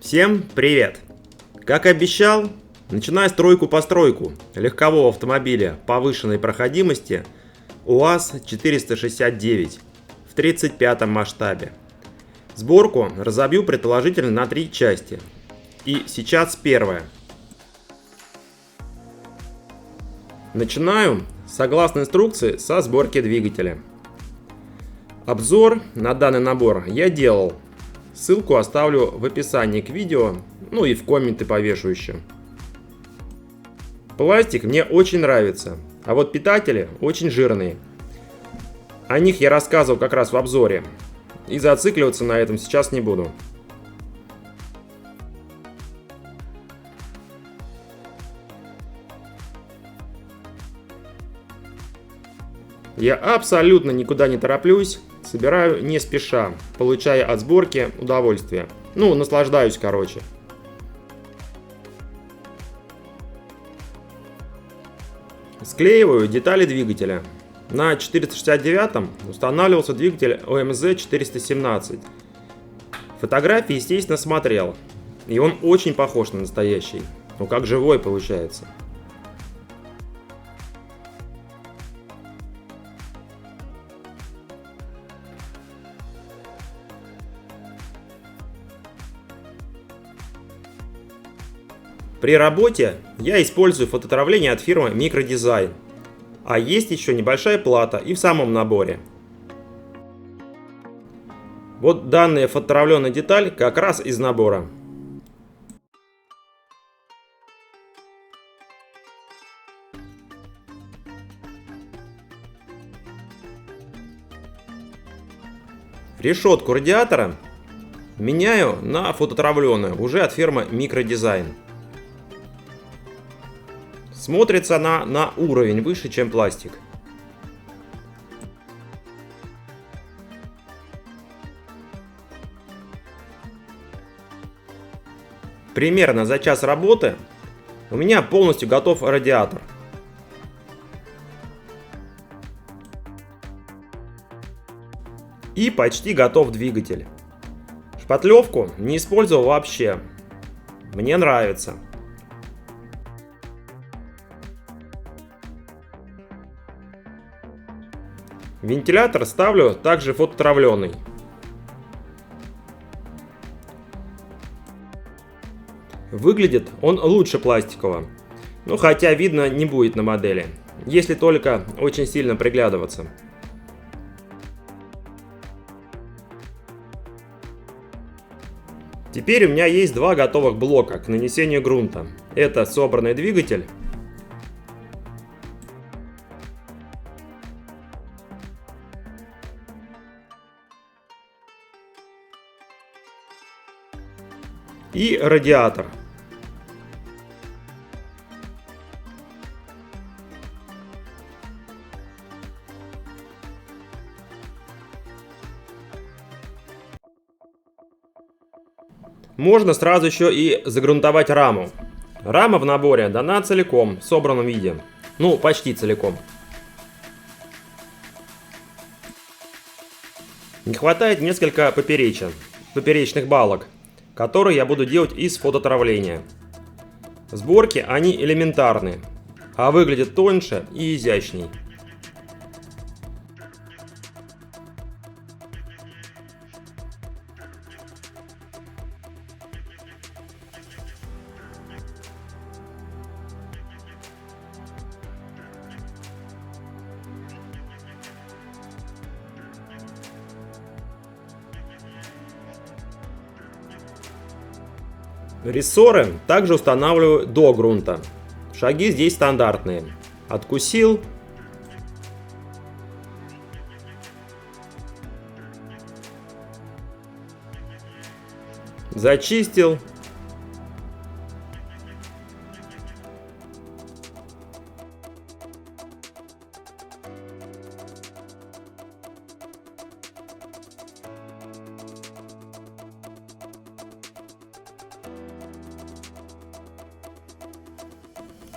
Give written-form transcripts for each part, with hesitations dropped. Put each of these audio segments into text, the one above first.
Всем привет! Как и обещал, начинаю стройку-постройку легкового автомобиля повышенной проходимости УАЗ-469 в 35 масштабе. Сборку разобью предположительно на 3 части. И сейчас первая. Начинаю, согласно инструкции, со сборки двигателя. Обзор на данный набор я делал. Ссылку оставлю в описании к видео, ну и в комменты повешу еще. Пластик мне очень нравится, а вот питатели очень жирные. О них я рассказывал как раз в обзоре, и зацикливаться на этом сейчас не буду. Я абсолютно никуда не тороплюсь, собираю не спеша, получая от сборки удовольствие. Ну, наслаждаюсь, короче. Склеиваю детали двигателя. На 469 устанавливался двигатель ОМЗ 417. Фотографии, естественно, смотрел. И он очень похож на настоящий. Ну, как живой получается. При работе я использую фототравление от фирмы Microdesign. А есть еще небольшая плата и в самом наборе. Вот данная фототравленная деталь как раз из набора. Решетку радиатора меняю на фототравленную, уже от фирмы Microdesign. Смотрится она на уровень выше, чем пластик. Примерно за час работы у меня полностью готов радиатор. И почти готов двигатель. Шпатлевку не использовал вообще. Мне нравится. Вентилятор ставлю также фототравленный. Выглядит он лучше пластикового. Ну, хотя видно не будет на модели, если только очень сильно приглядываться. Теперь у меня есть два готовых блока к нанесению грунта. Это собранный двигатель и радиатор. Можно сразу еще и загрунтовать раму. Рама в наборе дана целиком, в собранном виде. Ну, почти целиком. Не хватает несколько поперечных балок, которые я буду делать из фототравления. В сборке они элементарные, а выглядят тоньше и изящней. Рессоры также устанавливаю до грунта. Шаги здесь стандартные. Откусил. Зачистил.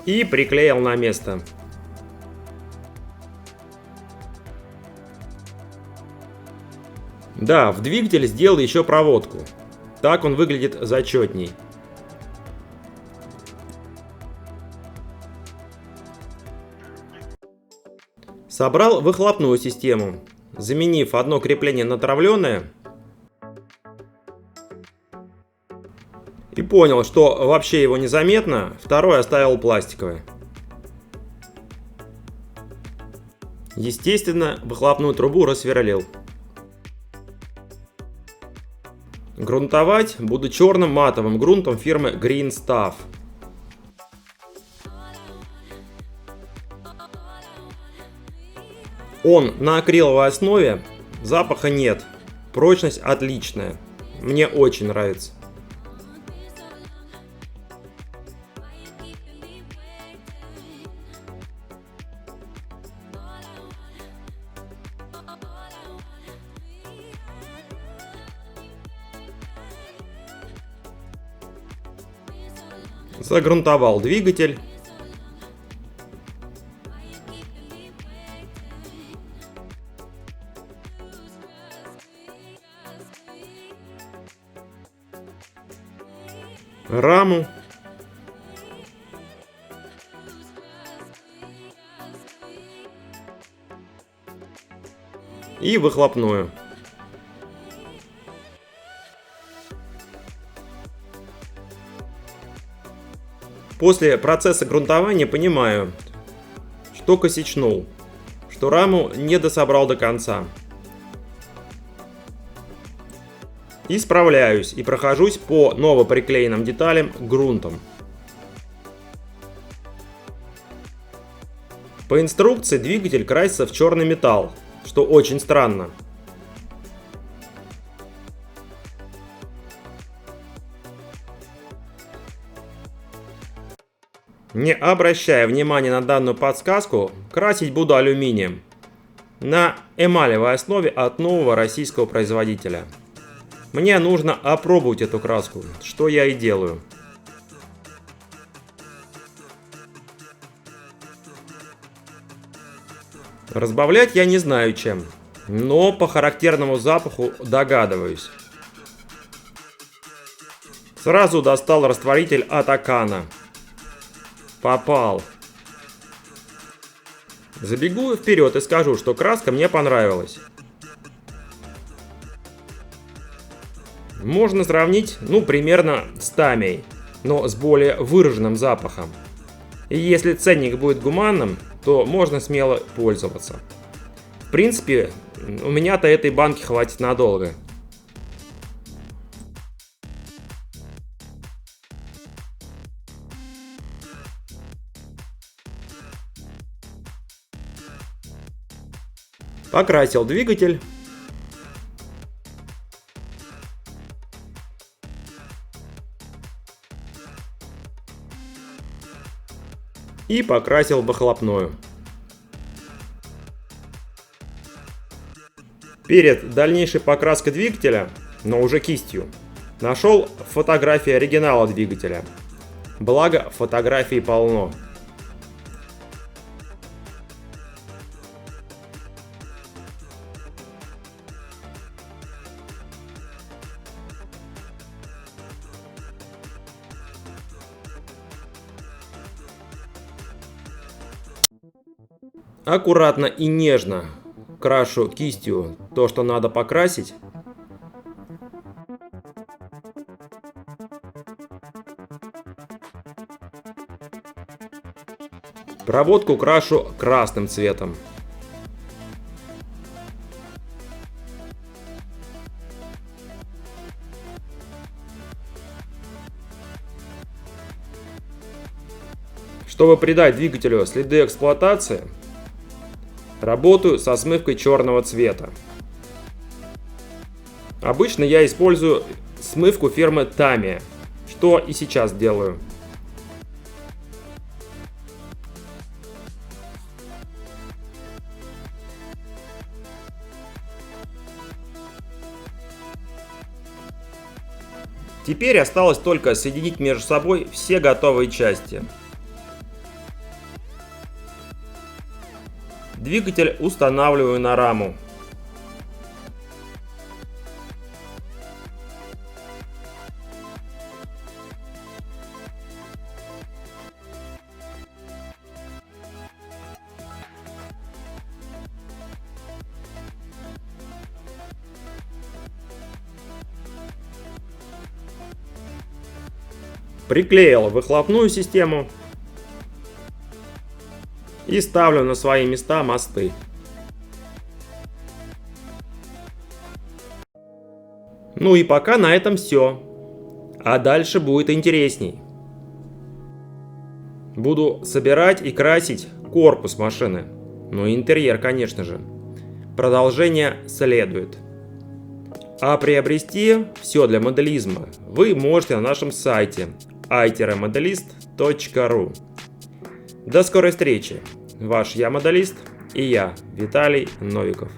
И приклеил на место. Да, в двигатель сделал еще проводку. Так он выглядит зачетней. Собрал выхлопную систему, заменив одно крепление на травленное. И понял, что вообще его незаметно, второе оставил пластиковое. Естественно, выхлопную трубу рассверлил. Грунтовать буду черным матовым грунтом фирмы Green Stuff. Он на акриловой основе, запаха нет, прочность отличная, мне очень нравится. Загрунтовал двигатель. Раму. И выхлопную. После процесса грунтования понимаю, что косячнул, что раму не дособрал до конца. Исправляюсь и прохожусь по новоприклеенным деталям грунтом. По инструкции двигатель красится в черный металл, что очень странно. Не обращая внимания на данную подсказку, красить буду алюминием на эмалевой основе от нового российского производителя. Мне нужно опробовать эту краску, что я и делаю. Разбавлять я не знаю чем, но по характерному запаху догадываюсь. Сразу достал растворитель от Акана. Попал. Забегу вперед и скажу, что краска мне понравилась. Можно сравнить, примерно с Тамией, но с более выраженным запахом. И если ценник будет гуманным, то можно смело пользоваться. В принципе, у меня-то этой банки хватит надолго. Покрасил двигатель. И покрасил выхлопную. Перед дальнейшей покраской двигателя, но уже кистью, нашел фотографии оригинала двигателя. Благо, фотографий полно. Аккуратно и нежно крашу кистью то, что надо покрасить. Проводку крашу красным цветом. Чтобы придать двигателю следы эксплуатации, работаю со смывкой черного цвета. Обычно я использую смывку фирмы Tamiya, что и сейчас делаю. Теперь осталось только соединить между собой все готовые части. Двигатель устанавливаю на раму. Приклеил выхлопную систему и ставлю на свои места мосты. Ну и пока на этом все. А дальше будет интересней. Буду собирать и красить корпус машины. Ну и интерьер, конечно же. Продолжение следует. А приобрести все для моделизма вы можете на нашем сайте i-modelist.ru. До скорой встречи. Ваш Я Моделист и я, Виталий Новиков.